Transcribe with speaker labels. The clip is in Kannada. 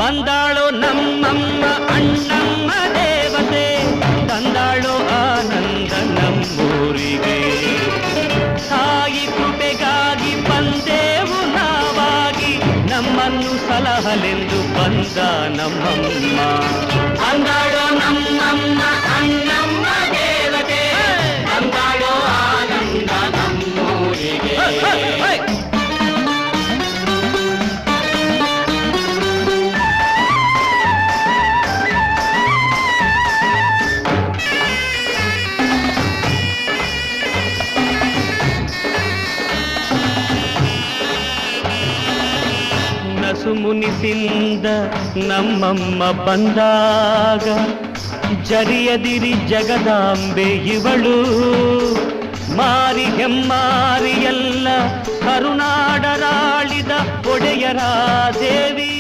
Speaker 1: ಬಂದಾಳೋ ನಮ್ಮಮ್ಮ ಅಣ್ಣಮ್ಮ ದೇವತೆ, ತಂದಾಳೋ ಆನಂದ ನಮ್ಮೂರಿಗೆ. ತಾಯಿ ಕೃಪೆಗಾಗಿ ಬಂದೇವು ನಾವಾಗಿ, ನಮ್ಮನ್ನು ಸಲಹಲೆಂದು ಬಂದ ನಮ್ಮಮ್ಮ. ಬಂದಾಳೋ ನಮ್ಮಮ್ಮ ಅಣ್ಣಮ್ಮ ದೇವತೆ, ತಂದಾಳೋ ಆನಂದ ನಮ್ಮೂರಿಗೆ. ಸುಮುನಿಸಿಂದ ನಮ್ಮಮ್ಮ ಬಂದಾಗ, ಜರಿಯದಿರಿ ಜಗದಾಂಬೆ ಇವಳು. ಮಾರಿ ಹೆಮ್ಮಾರಿಯಲ್ಲ ಕರುನಾಡರಾಳಿದ ಒಡೆಯರ ದೇವಿ.